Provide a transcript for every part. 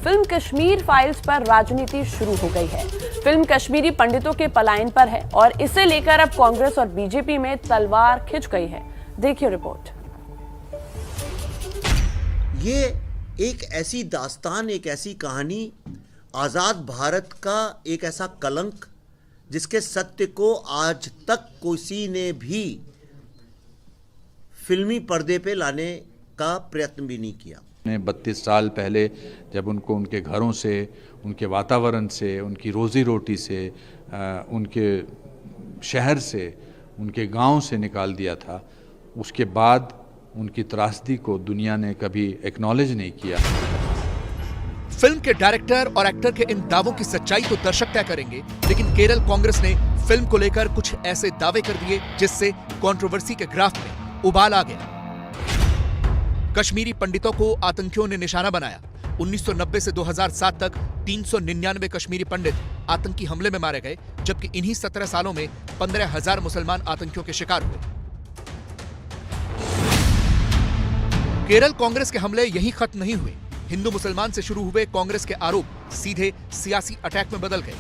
Film Kashmir files पर राजनीति शुरू हो गई है। फिल्म कश्मीरी पंडितों के पलायन पर है और इसे लेकर अब कांग्रेस और बीजेपी में तलवार खिंच गई है। देखिए रिपोर्ट। ये एक ऐसी दास्तान, एक ऐसी कहानी, आजाद भारत का एक ऐसा कलंक जिसके सत्य को आज तक किसी ने भी फिल्मी पर्दे पे लाने का प्रयत्न भी नहीं किया। 32 साल पहले जब उनको उनके घरों से, उनके वातावरण से, उनकी रोजी रोटी से, उनके शहर से, उनके गांव से निकाल दिया था, उसके बाद उनकी त्रासदी को दुनिया ने कभी एक्नॉलेज नहीं किया। फिल्म के डायरेक्टर और एक्टर के इन दावों की सच्चाई तो दर्शक तय करेंगे, लेकिन केरल कांग्रेस ने फिल्म को लेकर कुछ ऐसे दावे कर दिए जिससे कंट्रोवर्सी के ग्राफ में उबाल आ गया। कश्मीरी पंडितों को आतंकियों ने निशाना बनाया। 1990 से 2007 तक 399 कश्मीरी पंडित आतंकी हमले में मारे गए, जबकि इन्हीं 17 सालों में 15,000 मुसलमान आतंकियों के शिकार हुए। केरल कांग्रेस के हमले यहीं खत्म नहीं हुए। हिंदू मुसलमान से शुरू हुए कांग्रेस के आरोप सीधे सियासी अटैक में बदल गए।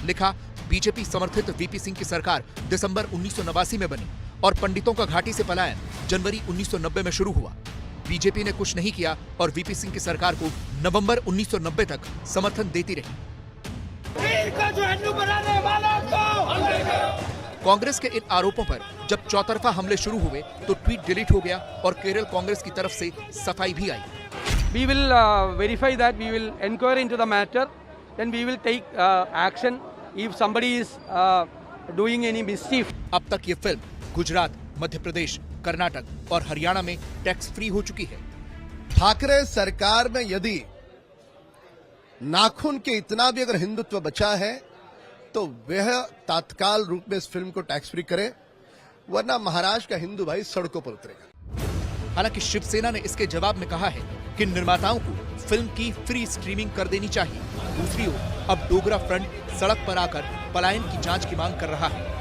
लिखा, बीजेपी समर्थित वीपी सिंह की सरकार दिसंबर 1989 में बनी और पंडितों का घाटी से पलायन जनवरी 1990 में शुरू हुआ। बीजेपी ने कुछ नहीं किया और वीपी सिंह की सरकार को नवंबर 1990 तक समर्थन देती रही। कांग्रेस के इन आरोपों पर जब चौतरफा हमले शुरू हुए तो ट्वीट डिलीट हो गया और केरल कांग्रेस की तरफ से सफाई भी आई। We will verify that, we will inquire into the matter, then we will take action if somebody is doing any mischief. अब तक ये फिल्म गुजरात, मध्य प्रदेश, कर्नाटक और हरियाणा में टैक्स फ्री हो चुकी है। ठाकरे सरकार में यदि नाखून के इतना भी अगर हिंदुत्व बचा है तो वह तात्काल रूप में इस फिल्म को टैक्स फ्री करे, वरना महाराष्ट्र का हिंदू भाई सड़कों पर उतरेगा। हालांकि शिवसेना ने इसके जवाब में कहा है कि निर्माताओं को फिल्म की फ्री स्ट्रीमिंग कर देनी चाहिए। दूसरी ओर अब डोगरा फ्रंट सड़क पर आकर पलायन की जांच की मांग कर रहा है।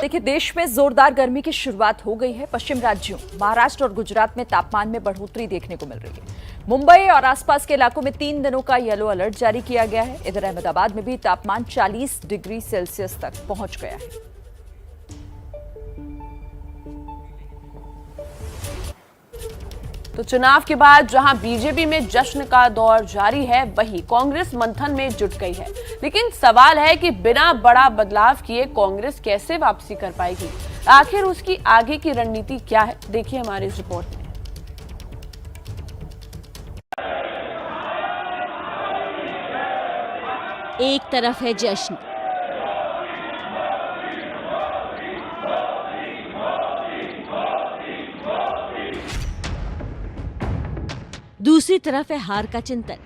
देखिए, देश में जोरदार गर्मी की शुरुआत हो गई है। पश्चिम राज्यों महाराष्ट्र और गुजरात में तापमान में बढ़ोतरी देखने को मिल रही है। मुंबई और आसपास के इलाकों में 3 दिनों का येलो अलर्ट जारी किया गया है। इधर अहमदाबाद में भी तापमान 40 डिग्री सेल्सियस तक पहुंच गया है। तो चुनाव के बाद जहां बीजेपी में जश्न का दौर जारी है, वहीं कांग्रेस मंथन में जुट गई है। लेकिन सवाल है कि बिना बड़ा बदलाव किए कांग्रेस कैसे वापसी कर पाएगी? आखिर उसकी आगे की रणनीति क्या है? देखिए हमारे इस रिपोर्ट में। एक तरफ है जश्न, दूसरी तरफ है हार का चिंतन।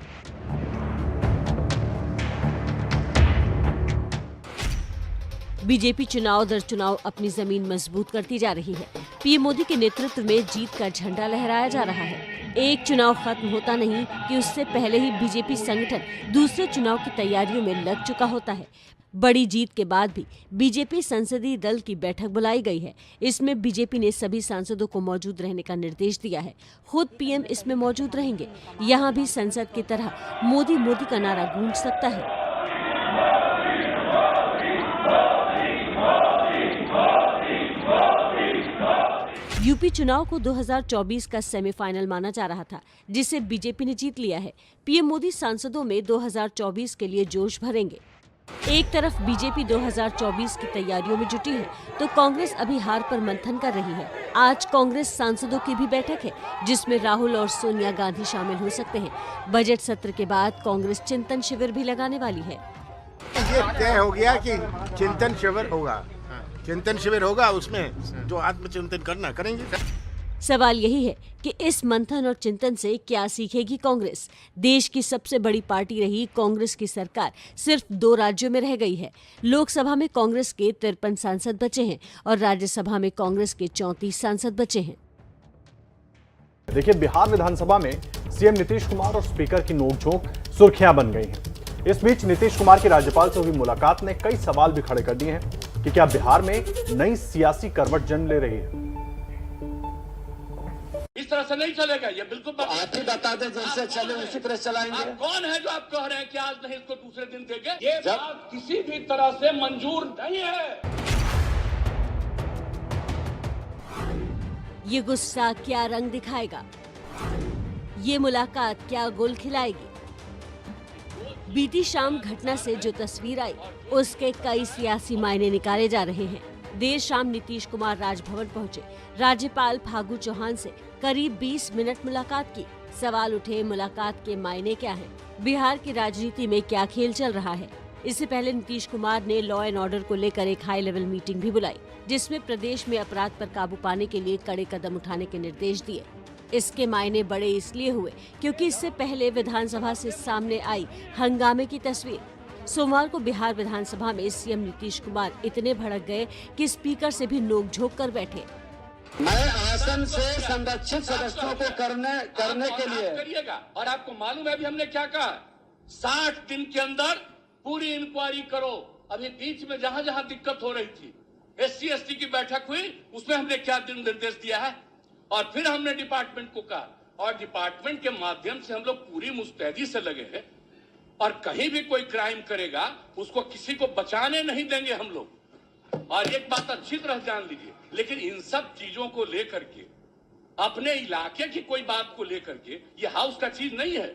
बीजेपी चुनाव दर चुनाव अपनी जमीन मजबूत करती जा रही है। पीएम मोदी के नेतृत्व में जीत का झंडा लहराया जा रहा है। एक चुनाव खत्म होता नहीं कि उससे पहले ही बीजेपी संगठन दूसरे चुनाव की तैयारियों में लग चुका होता है। बड़ी जीत के बाद भी बीजेपी संसदीय दल की बैठक बुलाई गई है। इसमें बीजेपी ने सभी सांसदों को मौजूद रहने का निर्देश दिया है। खुद पीएम इसमें मौजूद रहेंगे। यहाँ भी संसद की तरह मोदी मोदी का नारा गूंज सकता है। यूपी चुनाव को 2024 का सेमीफाइनल माना जा रहा था, जिसे बीजेपी ने जीत लिया है। पीएम मोदी सांसदों में 2024 के लिए जोश भरेंगे। एक तरफ बीजेपी 2024 की तैयारियों में जुटी है, तो कांग्रेस अभी हार पर मंथन कर रही है। आज कांग्रेस सांसदों की भी बैठक है, जिसमें राहुल और सोनिया गांधी शामिल हो सकते हैं। बजट सत्र के बाद कांग्रेस चिंतन शिविर भी लगाने वाली है। ये तय हो गया कि चिंतन शिविर होगा। चिंतन शिविर होगा, उसमें जो आत्मचिंतन करना करेंगे। सवाल यही है कि इस मंथन और चिंतन से क्या सीखेगी कांग्रेस? देश की सबसे बड़ी पार्टी रही कांग्रेस की सरकार सिर्फ 2 राज्यों में रह गई है। लोकसभा में कांग्रेस के 53 सांसद बचे हैं और राज्यसभा में कांग्रेस के 34 सांसद बचे हैं। देखिए, बिहार विधानसभा में सीएम नीतीश कुमार और स्पीकर की नोकझोंक सुर्खियां बन गई हैं। इस बीच नीतीश कुमार की राज्यपाल से हुई मुलाकात ने कई सवाल भी खड़े कर दिए हैं कि क्या बिहार में नई सियासी करवट जन्म ले रही है। इस तरह तरह से नहीं चलेगा, ये बिल्कुल आप ही बता दें जैसे चले उसी तरह चलाएंगे। आप कौन है जो आप कह रहे हैं कि आज नहीं इसको दूसरे दिन देंगे? ये बात किसी भी तरह से मंजूर नहीं है। ये गुस्सा क्या रंग दिखाएगा? ये मुलाकात क्या गुल खिलाएगी? बीती शाम घटना से जो तस्वीर आई उसके कई सियासी मायने निकाले जा रहे हैं। देर शाम नीतीश कुमार राजभवन पहुंचे, राज्यपाल फागू चौहान से करीब 20 मिनट मुलाकात की। सवाल उठे, मुलाकात के मायने क्या हैं? बिहार की राजनीति में क्या खेल चल रहा है? इससे पहले नीतीश कुमार ने लॉ एंड ऑर्डर को लेकर एक हाई लेवल मीटिंग भी बुलाई, जिसमें प्रदेश में अपराध पर काबू पाने के लिए कड़े कदम उठाने के निर्देश दिए। इसके मायने बड़े इसलिए हुए क्योंकि इससे पहले विधानसभा से सामने आई हंगामे की तस्वीर। सोमवार को बिहार विधानसभा में सीएम नीतीश कुमार इतने भड़क गए कि स्पीकर से भी नोकझोंक कर बैठे। मैं आसन से संरक्षित सदस्यों को करने के लिए करिएगा। और आपको मालूम है अभी हमने क्या कहा, 60 दिन के अंदर पूरी इंक्वायरी करो। अभी बीच में जहां जहां दिक्कत हो रही थी, SC/ST की बैठक हुई, उसमें हमने क्या निर्देश दिया है, और फिर हमने डिपार्टमेंट को कहा, और डिपार्टमेंट के माध्यम से हम लोग पूरी मुस्तैदी से लगे हैं, और कहीं भी कोई क्राइम करेगा उसको किसी को बचाने नहीं देंगे हम लोग। और एक बात अच्छी तरह जान लीजिए, लेकिन इन सब चीजों को लेकर के, अपने इलाके की कोई बात को लेकर के, ये हाउस का चीज नहीं है,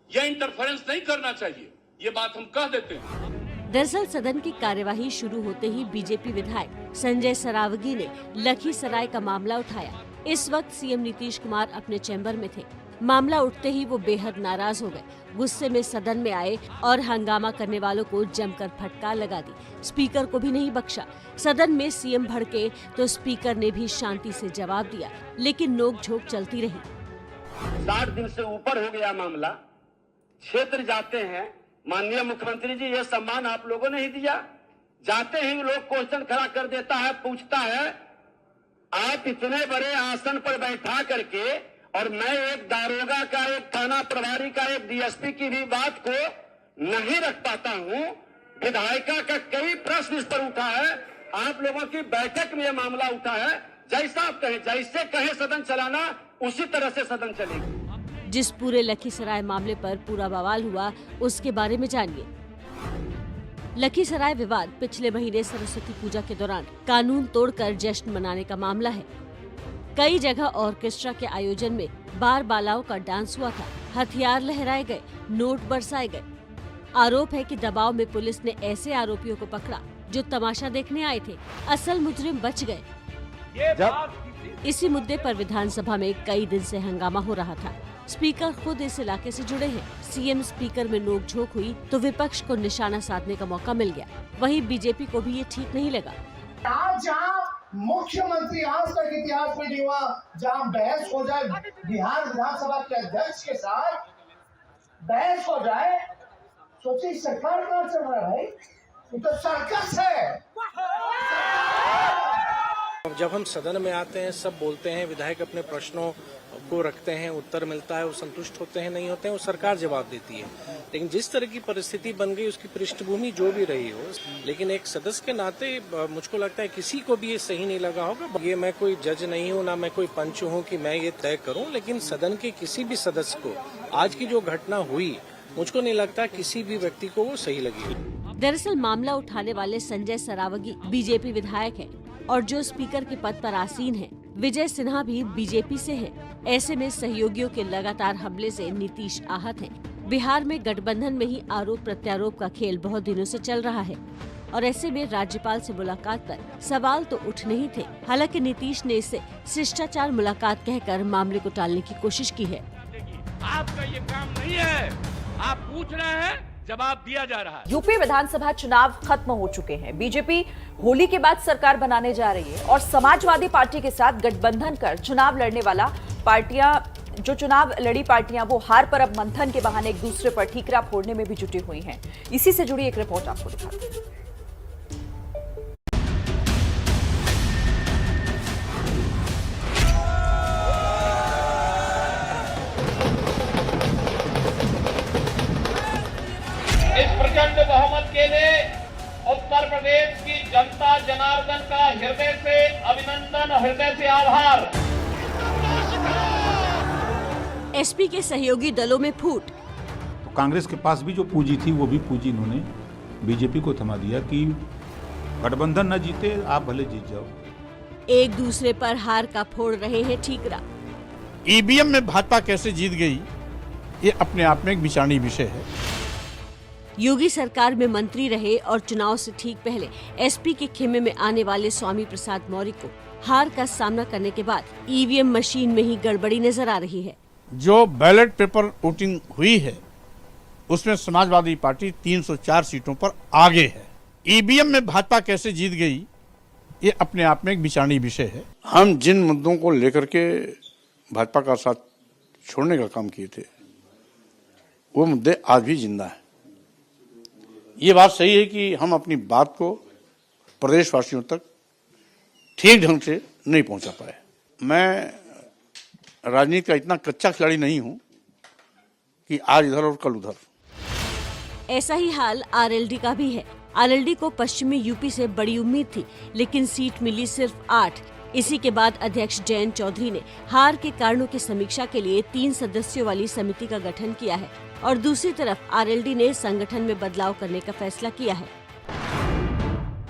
यह इंटरफेरेंस नहीं करना चाहिए, ये बात हम कह देते हैं। दरअसल सदन की कार्यवाही शुरू होते ही बीजेपी विधायक संजय सरावगी ने लखीसराय का मामला उठाया। इस वक्त सीएम नीतीश कुमार अपने चैम्बर में थे। मामला उठते ही वो बेहद नाराज हो गए, गुस्से में सदन में आए और हंगामा करने वालों को जमकर फटकार लगा दी। स्पीकर को भी नहीं बख्शा। सदन में सीएम भड़के तो स्पीकर ने भी शांति से जवाब दिया, लेकिन नोकझोंक चलती रही। 60 दिन से ऊपर हो गया मामला, क्षेत्र जाते हैं, माननीय मुख्यमंत्री जी ये सम्मान आप लोगों ने ही दिया। जाते ही लोग क्वेश्चन खड़ा कर देता है, पूछता है आप इतने बड़े आसन पर बैठा करके, और मैं एक दारोगा का, एक थाना प्रभारी का, एक DSP की भी बात को नहीं रख पाता हूं। विधायिका का कई प्रश्न इस पर उठा है, आप लोगों की बैठक में यह मामला उठा है। जैसा आप कहें, जैसे कहे सदन चलाना, उसी तरह से सदन चलेगी। जिस पूरे लखीसराय मामले पर पूरा बवाल हुआ उसके बारे में जानिए। लखीसराय विवाद पिछले महीने सरस्वती पूजा के दौरान कानून तोड़कर जश्न मनाने का मामला है। कई जगह ऑर्केस्ट्रा के आयोजन में बार बालाओं का डांस हुआ था, हथियार लहराए गए, नोट बरसाए गए। आरोप है कि दबाव में पुलिस ने ऐसे आरोपियों को पकड़ा जो तमाशा देखने आए थे, असल मुजरिम बच गए। इसी मुद्दे पर विधानसभा में कई दिन से हंगामा हो रहा था। स्पीकर खुद इस इलाके से जुड़े हैं। सीएम स्पीकर में नोकझोंक हुई तो विपक्ष को निशाना साधने का मौका मिल गया। वहीं बीजेपी को भी ये ठीक नहीं लगा। जहाँ मुख्यमंत्री आज तक इतिहास में नहीं हुआ, जहाँ बहस हो जाए बिहार विधानसभा के अध्यक्ष के साथ, बहस हो जाए, सोचिए सरकार कहाँ चल रहा है भाई, ये तो सर्कस है। जब हम सदन में आते हैं, सब बोलते हैं, विधायक अपने प्रश्नों को रखते हैं, उत्तर मिलता है, वो संतुष्ट होते हैं, नहीं होते हैं, वो सरकार जवाब देती है। लेकिन जिस तरह की परिस्थिति बन गई, उसकी पृष्ठभूमि जो भी रही हो, लेकिन एक सदस्य के नाते मुझको लगता है किसी को भी ये सही नहीं लगा होगा। ये मैं कोई जज नहीं हूँ, ना मैं कोई पंच हूँ कि मैं ये तय करूँ, लेकिन सदन के किसी भी सदस्य को आज की जो घटना हुई, मुझको नहीं लगता किसी भी व्यक्ति को वो सही लगी। दरअसल मामला उठाने वाले संजय सरावगी बीजेपी विधायक है और जो स्पीकर के पद पर आसीन है विजय सिन्हा भी बीजेपी से है। ऐसे में सहयोगियों के लगातार हमले से नीतीश आहत हैं। बिहार में गठबंधन में ही आरोप प्रत्यारोप का खेल बहुत दिनों से चल रहा है और ऐसे में राज्यपाल से मुलाकात पर सवाल तो उठने ही थे। हालांकि नीतीश ने इसे शिष्टाचार मुलाकात कहकर मामले को टालने की कोशिश की है। आपका ये काम नहीं है, आप पूछ रहे हैं, जवाब दिया जा रहा है। यूपी विधानसभा चुनाव खत्म हो चुके हैं। बीजेपी होली के बाद सरकार बनाने जा रही है और समाजवादी पार्टी के साथ गठबंधन कर चुनाव लड़ने वाला पार्टियां, जो चुनाव लड़ी पार्टियां, वो हार पर अब मंथन के बहाने एक दूसरे पर ठीकरा फोड़ने में भी जुटी हुई हैं। इसी से जुड़ी एक रिपोर्ट आपको दिखाते हैं। प्रचंड बहुमत के लिए उत्तर प्रदेश की जनता जनार्दन का हृदय से अभिनंदन, हृदय से आभार। एसपी के सहयोगी दलों में फूट। तो कांग्रेस के पास भी जो पूंजी थी वो भी पूंजी इन्होंने बीजेपी को थमा दिया कि गठबंधन न जीते, आप भले जीत जाओ। एक दूसरे पर हार का फोड़ रहे हैं ठीकरा। ईवीएम में भाजपा कैसे जीत गई, ये अपने आप में एक विचारणीय विषय है। योगी सरकार में मंत्री रहे और चुनाव से ठीक पहले एसपी के खेमे में आने वाले स्वामी प्रसाद मौर्य को हार का सामना करने के बाद ईवीएम मशीन में ही गड़बड़ी नजर आ रही है। जो बैलेट पेपर वोटिंग हुई है उसमें समाजवादी पार्टी 304 सीटों पर आगे है। ईवीएम में भाजपा कैसे जीत गई, ये अपने आप में एक विचारणीय विषय है। हम जिन मुद्दों को लेकर के भाजपा का साथ छोड़ने का काम किए थे वो मुद्दे आज भी जिंदा हैं। ये बात सही है कि हम अपनी बात को प्रदेशवासियों तक ठीक ढंग से नहीं पहुंचा पाए। मैं राजनीति का इतना कच्चा खिलाड़ी नहीं हूं कि आज इधर और कल उधर। ऐसा ही हाल आरएलडी का भी है। आरएलडी को पश्चिमी यूपी से बड़ी उम्मीद थी, लेकिन सीट मिली सिर्फ 8। इसी के बाद अध्यक्ष जयंत चौधरी ने हार के कारणों की समीक्षा के लिए 3 सदस्यों वाली समिति का गठन किया है और दूसरी तरफ आरएलडी ने संगठन में बदलाव करने का फैसला किया है।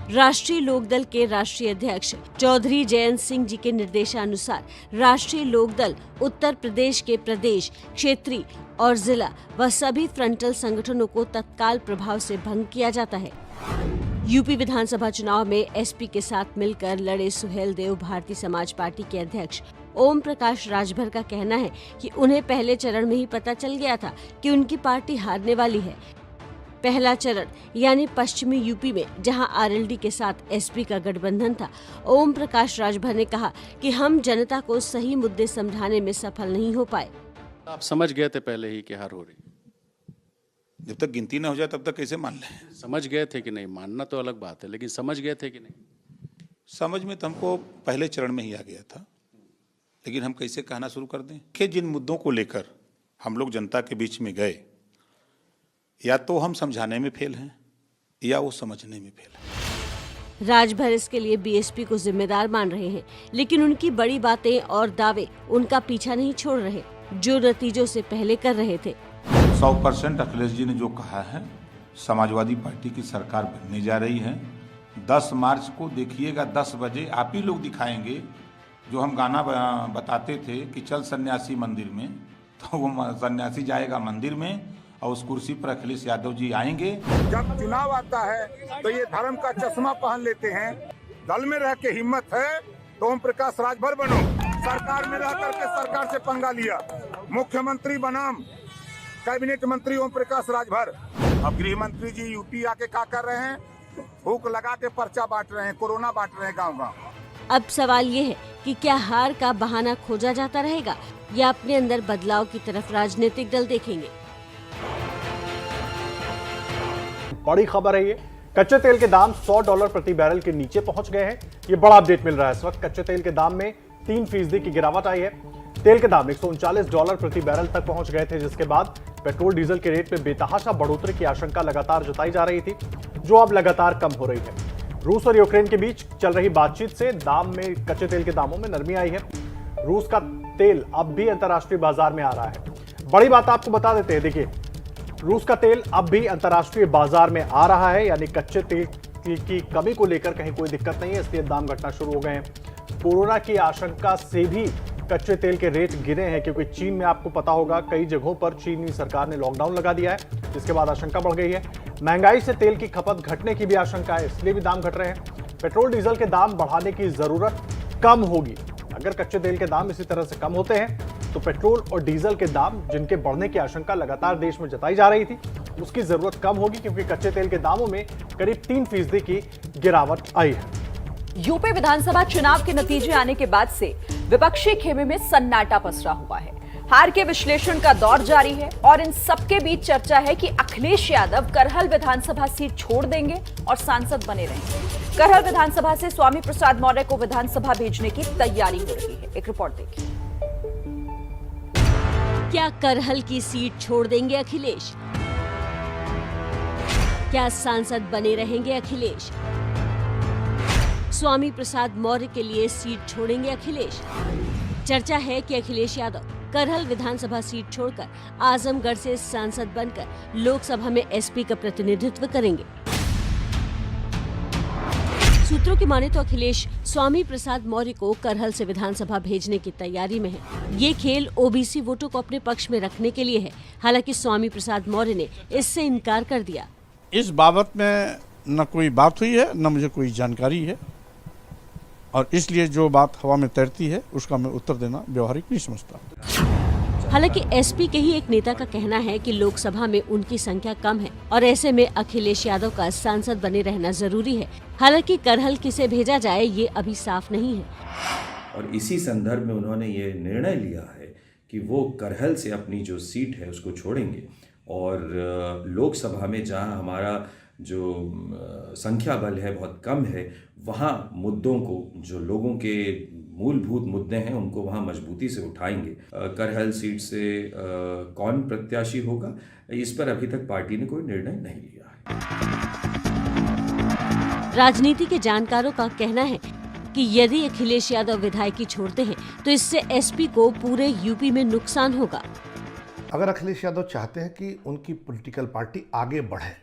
राष्ट्रीय लोकदल के राष्ट्रीय अध्यक्ष चौधरी जयंत सिंह जी के निर्देशानुसार राष्ट्रीय लोकदल उत्तर प्रदेश के प्रदेश, क्षेत्रीय और जिला व सभी फ्रंटल संगठनों को तत्काल प्रभाव से भंग किया जाता है। यूपी विधानसभा चुनाव में एसपी के साथ मिलकर लड़े सुहेल देव भारतीय समाज पार्टी के अध्यक्ष ओम प्रकाश राजभर का कहना है कि उन्हें पहले चरण में ही पता चल गया था कि उनकी पार्टी हारने वाली है। पहला चरण यानी पश्चिमी यूपी में जहां आरएलडी के साथ एसपी का गठबंधन था, ओम प्रकाश राजभर ने कहा कि हम जनता को सही मुद्दे समझाने में सफल नहीं हो पाए। आप समझ गए थे पहले ही कि हार हो रही? जब तक गिनती न हो जाए तब तक कैसे मान लें? समझ गए थे कि नहीं? मानना तो अलग बात है, लेकिन समझ गए थे कि नहीं? समझ में तो हमको पहले चरण में ही आ गया था, लेकिन हम कैसे कहना शुरू कर दें कि जिन मुद्दों को लेकर हम लोग जनता के बीच में गए, या तो हम समझाने में फेल हैं या वो समझने में फेल हैं। राजभर इसके लिए बीएसपी को जिम्मेदार मान रहे हैं, लेकिन उनकी बड़ी बातें और दावे उनका पीछा नहीं छोड़ रहे, जो नतीजों से पहले कर रहे थे। 100% अखिलेश जी ने जो कहा है, समाजवादी पार्टी की सरकार बनने जा रही है। 10 मार्च को देखिएगा 10 बजे आप ही लोग दिखाएंगे जो हम गाना बताते थे कि चल सन्यासी मंदिर में, तो वो सन्यासी जाएगा मंदिर में और उस कुर्सी पर अखिलेश यादव जी आएंगे। जब चुनाव आता है तो ये धर्म का चश्मा पहन लेते हैं। दल में रह के हिम्मत है तो ओम प्रकाश राजभर बनो। सरकार में रह करके सरकार से पंगा लिया, मुख्यमंत्री बनाम कैबिनेट मंत्री ओम प्रकाश राजभर। अब गृह मंत्री जी यूपी आके क्या कर रहे हैं? भूख लगा के पर्चा बांट रहे हैं, कोरोना बांट रहे हैं गाँव-गाँव। अब सवाल ये है कि क्या हार का बहाना खोजा जाता रहेगा या अपने अंदर बदलाव की तरफ राजनीतिक दल देखेंगे? बड़ी खबर है ये, कच्चे तेल के दाम $100 प्रति बैरल के नीचे पहुंच गए हैं। ये बड़ा अपडेट मिल रहा है इस वक्त। कच्चे तेल के दाम में 3% की गिरावट आई है। तेल के दाम $139 प्रति बैरल तक पहुंच गए थे, जिसके बाद पेट्रोल डीजल के रेट में बेतहाशा बढ़ोतरी की आशंका लगातार जताई जा रही थी, जो अब लगातार कम हो रही है। रूस और यूक्रेन के बीच चल रही बातचीत से दाम में कच्चे तेल के दामों में नरमी आई है। रूस का तेल अब भी अंतर्राष्ट्रीय बाजार में आ रहा है। बड़ी बात आपको बता देते हैं, देखिए रूस का तेल अब भी अंतर्राष्ट्रीय बाजार में आ रहा है, यानी कच्चे तेल की कमी को लेकर कहीं कोई दिक्कत नहीं है, इसलिए दाम घटना शुरू हो गए हैं। कोरोना की आशंका से भी कच्चे तेल के रेट गिरे हैं, क्योंकि चीन में आपको पता होगा कई जगहों पर चीनी सरकार ने लॉकडाउन लगा दिया है, जिसके बाद आशंका बढ़ गई है। महंगाई से तेल की खपत घटने की भी आशंका है, इसलिए भी दाम घट रहे हैं। पेट्रोल डीजल के दाम बढ़ाने की जरूरत कम होगी। अगर कच्चे तेल के दाम इसी तरह से कम होते हैं तो पेट्रोल और डीजल के दाम, जिनके बढ़ने की आशंका लगातार देश में जताई जा रही थी, उसकी जरूरत कम होगी, क्योंकि कच्चे तेल के दामों में करीब 3% की गिरावट आई है। यूपी विधानसभा चुनाव के नतीजे आने के बाद से विपक्षी खेमे में सन्नाटा पसरा हुआ है। हार के विश्लेषण का दौर जारी है और इन सबके बीच चर्चा है कि अखिलेश यादव करहल विधानसभा सीट छोड़ देंगे और सांसद बने रहेंगे। करहल विधानसभा से स्वामी प्रसाद मौर्य को विधानसभा भेजने की तैयारी हो रही है। एक रिपोर्ट देखिए। क्या करहल की सीट छोड़ देंगे अखिलेश? क्या सांसद बने रहेंगे अखिलेश? स्वामी प्रसाद मौर्य के लिए सीट छोड़ेंगे अखिलेश? चर्चा है कि अखिलेश यादव करहल विधानसभा सीट छोड़कर आजमगढ़ से सांसद बनकर लोकसभा में एसपी का प्रतिनिधित्व करेंगे। सूत्रों की माने तो अखिलेश स्वामी प्रसाद मौर्य को करहल से विधानसभा भेजने की तैयारी में है। ये खेल ओबीसी वोटों को अपने पक्ष में रखने के लिए है। हालांकि स्वामी प्रसाद मौर्य ने इससे इनकार कर दिया। इस बाबत में न कोई बात हुई है, न मुझे कोई जानकारी है, और इसलिए जो बात हवा में तैरती है उसका मैं उत्तर देना व्यवहारिक नहीं समझता। हालांकि एसपी के ही एक नेता का कहना है कि लोकसभा में उनकी संख्या कम है और ऐसे में अखिलेश यादव का सांसद बने रहना जरूरी है। हालांकि करहल किसे भेजा जाए ये अभी साफ नहीं है। और इसी संदर्भ में उन्होंने ये निर्णय लिया है कि वो करहल से अपनी जो सीट है उसको छोड़ेंगे और लोकसभा में जहां हमारा जो संख्या बल है बहुत कम है, वहाँ मुद्दों को, जो लोगों के मूलभूत मुद्दे हैं, उनको वहाँ मजबूती से उठाएंगे। करहल सीट से कौन प्रत्याशी होगा, इस पर अभी तक पार्टी ने कोई निर्णय नहीं लिया है। राजनीति के जानकारों का कहना है कि यदि अखिलेश यादव विधायकी छोड़ते हैं तो इससे एसपी को पूरे यूपी में नुकसान होगा। अगर अखिलेश यादव चाहते हैं कि उनकी पॉलिटिकल पार्टी आगे बढ़े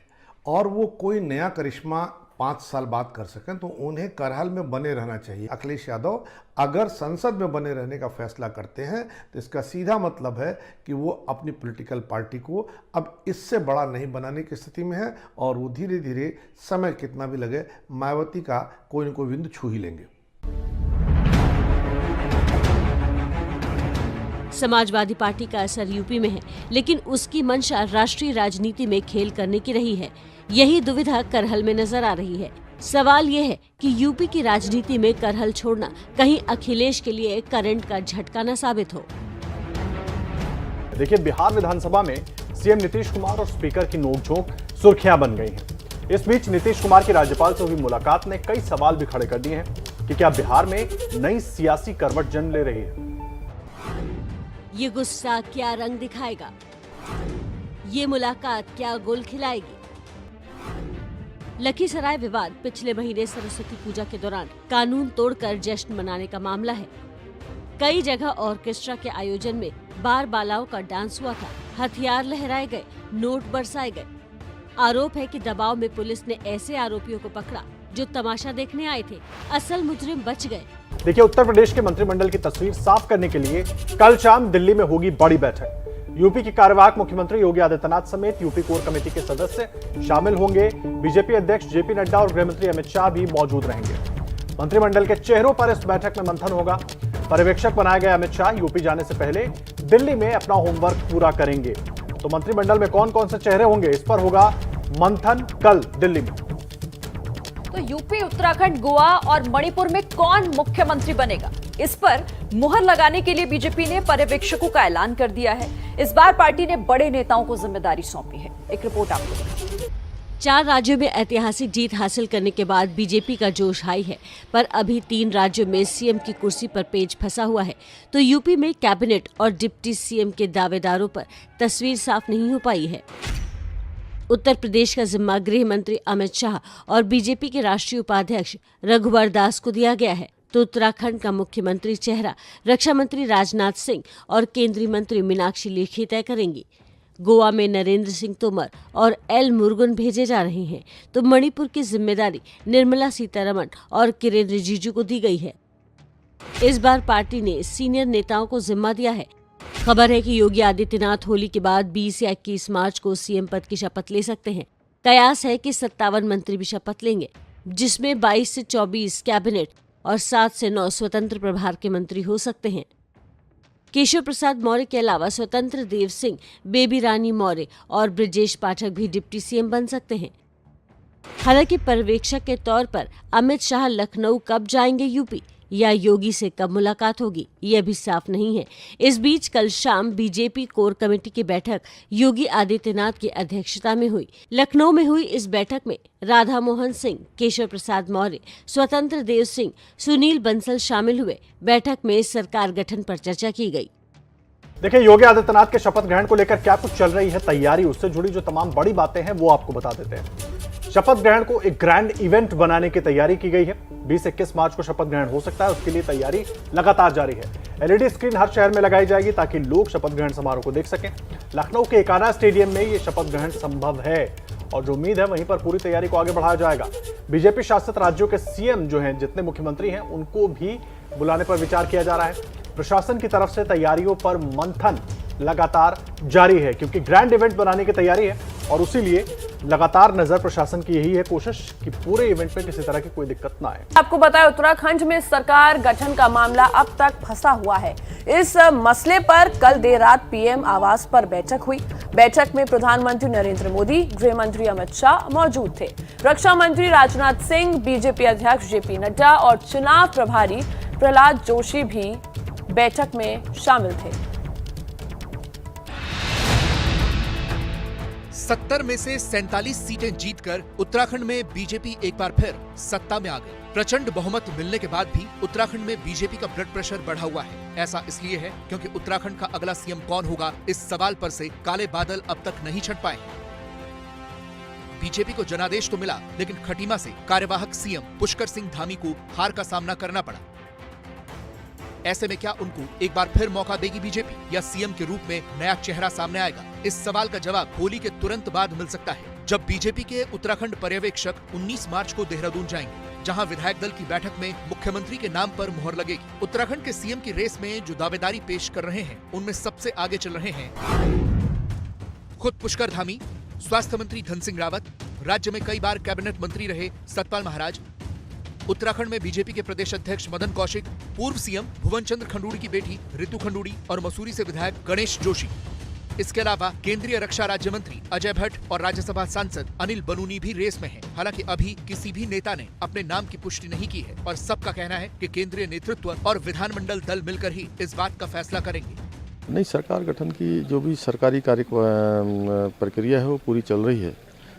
और वो कोई नया करिश्मा 5 साल बाद कर सकें, तो उन्हें करहल में बने रहना चाहिए। अखिलेश यादव अगर संसद में बने रहने का फैसला करते हैं तो इसका सीधा मतलब है कि वो अपनी पॉलिटिकल पार्टी को अब इससे बड़ा नहीं बनाने की स्थिति में है और वो धीरे धीरे, समय कितना भी लगे, मायावती का कोई न कोई बिंदु छू ही लेंगे। समाजवादी पार्टी का असर यूपी में है, लेकिन उसकी मंशा राष्ट्रीय राजनीति में खेल करने की रही है। यही दुविधा करहल में नजर आ रही है। सवाल ये है कि यूपी की राजनीति में करहल छोड़ना कहीं अखिलेश के लिए करंट का झटका न साबित हो। देखिए, बिहार विधानसभा में सीएम नीतीश कुमार और स्पीकर की नोकझोंक सुर्खियां बन गई हैं। इस बीच नीतीश कुमार की राज्यपाल से हुई मुलाकात ने कई सवाल भी खड़े कर दिए हैं कि क्या बिहार में नई सियासी करवट जन्म ले रही है। ये गुस्सा क्या रंग दिखाएगा? ये मुलाकात क्या गुल खिलाएगी? लखीसराय विवाद पिछले महीने सरस्वती पूजा के दौरान कानून तोड़कर जश्न मनाने का मामला है। कई जगह ऑर्केस्ट्रा के आयोजन में बार बालाओं का डांस हुआ था, हथियार लहराए गए, नोट बरसाए गए। आरोप है कि दबाव में पुलिस ने ऐसे आरोपियों को पकड़ा जो तमाशा देखने आए थे। असल मुजरिम बच गए। देखिए, उत्तर प्रदेश के मंत्रिमंडल की तस्वीर साफ करने के लिए कल शाम दिल्ली में होगी बड़ी बैठक। यूपी के कार्यवाहक मुख्यमंत्री योगी आदित्यनाथ समेत यूपी कोर कमेटी के सदस्य शामिल होंगे। बीजेपी अध्यक्ष जेपी नड्डा और गृहमंत्री अमित शाह भी मौजूद रहेंगे। मंत्रिमंडल के चेहरों पर इस बैठक में मंथन होगा। पर्यवेक्षक बनाए गए अमित शाह यूपी जाने से पहले दिल्ली में अपना होमवर्क पूरा करेंगे। तो मंत्रिमंडल में कौन कौन से चेहरे होंगे, इस पर होगा मंथन कल दिल्ली में। तो यूपी, उत्तराखंड, गोवा और मणिपुर में कौन मुख्यमंत्री बनेगा, इस पर मुहर लगाने के लिए बीजेपी ने पर्यवेक्षकों का ऐलान कर दिया है। इस बार पार्टी ने बड़े नेताओं को जिम्मेदारी सौंपी है। एक रिपोर्ट आपको। 4 राज्यों में ऐतिहासिक जीत हासिल करने के बाद बीजेपी का जोश हाई है, पर अभी 3 राज्यों में सीएम की कुर्सी पर पेच फंसा हुआ है। तो यूपी में कैबिनेट और डिप्टी सीएम के दावेदारों पर तस्वीर साफ नहीं हो पाई है। उत्तर प्रदेश का जिम्मा गृह मंत्री अमित शाह और बीजेपी के राष्ट्रीय उपाध्यक्ष रघुवर दास को दिया गया है। तो उत्तराखंड का मुख्यमंत्री चेहरा रक्षा मंत्री राजनाथ सिंह और केंद्रीय मंत्री मीनाक्षी लेखी तय करेंगी। गोवा में नरेंद्र सिंह तोमर और एल मुरुगन भेजे जा रहे हैं। तो मणिपुर की जिम्मेदारी निर्मला सीतारमण और किरेन रिजिजू को दी गई है। इस बार पार्टी ने सीनियर नेताओं को जिम्मा दिया है। खबर है कि योगी आदित्यनाथ होली के बाद 20 या 21 मार्च को सीएम पद की शपथ ले सकते हैं। कयास है कि 57 मंत्री भी शपथ लेंगे, जिसमें 22 से 24 कैबिनेट और 7 से 9 स्वतंत्र प्रभार के मंत्री हो सकते हैं। केशव प्रसाद मौर्य के अलावा स्वतंत्र देव सिंह, बेबी रानी मौर्य और ब्रजेश पाठक भी डिप्टी सीएम बन सकते हैं। हालांकि पर्यवेक्षक के तौर पर अमित शाह लखनऊ कब जाएंगे यूपी या योगी से कब मुलाकात होगी, ये भी साफ नहीं है। इस बीच कल शाम बीजेपी कोर कमेटी की बैठक योगी आदित्यनाथ की अध्यक्षता में हुई। लखनऊ में हुई इस बैठक में राधा मोहन सिंह, केशव प्रसाद मौर्य, स्वतंत्र देव सिंह, सुनील बंसल शामिल हुए। बैठक में सरकार गठन पर चर्चा की गई। देखिए, योगी आदित्यनाथ के शपथ ग्रहण को लेकर क्या कुछ चल रही है तैयारी, उससे जुड़ी जो तमाम बड़ी बातें हैं वो आपको बता देते हैं। शपथ ग्रहण को एक ग्रैंड इवेंट बनाने की तैयारी की गई है। 20-21 मार्च को शपथ ग्रहण हो सकता है, उसके लिए तैयारी लगातार जारी है। एलईडी स्क्रीन हर शहर में लगाई जाएगी ताकि लोग शपथ ग्रहण समारोह को देख सकें। लखनऊ के एकाना स्टेडियम में ये शपथ ग्रहण संभव है और जो उम्मीद है वहीं पर पूरी तैयारी को आगे बढ़ाया जाएगा। बीजेपी शासित राज्यों के सीएम जो हैं, जितने मुख्यमंत्री हैं, उनको भी बुलाने पर विचार किया जा रहा है। प्रशासन की तरफ से तैयारियों पर मंथन लगातार जारी है क्योंकि ग्रैंड इवेंट बनाने की तैयारी है और उसी लिए लगातार नजर प्रशासन की यही है कोशिश कि पूरे इवेंट में किसी तरह की कोई दिक्कत ना आए। आपको बताया, उत्तराखंड में सरकार गठन का मामला अब तक फंसा हुआ है। इस मसले पर कल देर रात पीएम आवास पर बैठक हुई। बैठक में प्रधानमंत्री नरेंद्र मोदी, गृह मंत्री अमित शाह मौजूद थे। रक्षा मंत्री राजनाथ सिंह, बीजेपी अध्यक्ष जेपी नड्डा और चुनाव प्रभारी प्रहलाद जोशी भी बैठक में शामिल थे। 70 में से 47 सीटें जीतकर उत्तराखंड में बीजेपी एक बार फिर सत्ता में आ गई। प्रचंड बहुमत मिलने के बाद भी उत्तराखंड में बीजेपी का ब्लड प्रेशर बढ़ा हुआ है। ऐसा इसलिए है क्योंकि उत्तराखंड का अगला सीएम कौन होगा, इस सवाल पर से काले बादल अब तक नहीं छट पाए। बीजेपी को जनादेश तो मिला, लेकिन खटीमा से कार्यवाहक सीएम पुष्कर सिंह धामी को हार का सामना करना पड़ा। ऐसे में क्या उनको एक बार फिर मौका देगी बीजेपी या सीएम के रूप में नया चेहरा सामने आएगा? इस सवाल का जवाब होली के तुरंत बाद मिल सकता है, जब बीजेपी के उत्तराखंड पर्यवेक्षक 19 मार्च को देहरादून जाएंगे, जहां विधायक दल की बैठक में मुख्यमंत्री के नाम पर मुहर लगेगी। उत्तराखंड के सीएम की रेस में जो दावेदारी पेश कर रहे हैं, उनमें सबसे आगे चल रहे हैं खुद पुष्कर धामी, स्वास्थ्य मंत्री धन सिंह रावत, राज्य में कई बार कैबिनेट मंत्री रहे सतपाल महाराज, उत्तराखंड में बीजेपी के प्रदेश अध्यक्ष मदन कौशिक, पूर्व सीएम भुवन चंद्र खंडूड़ी की बेटी रितु खंडूड़ी और मसूरी से विधायक गणेश जोशी। इसके अलावा केंद्रीय रक्षा राज्य मंत्री अजय भट्ट और राज्यसभा सांसद अनिल बलूनी भी रेस में हैं। हालांकि अभी किसी भी नेता ने अपने नाम की पुष्टि नहीं की है और सबका कहना है कि केंद्रीय नेतृत्व और विधानमंडल दल मिलकर ही इस बात का फैसला करेंगे। नहीं, सरकार गठन की जो भी सरकारी कार्य प्रक्रिया है वो पूरी चल रही है,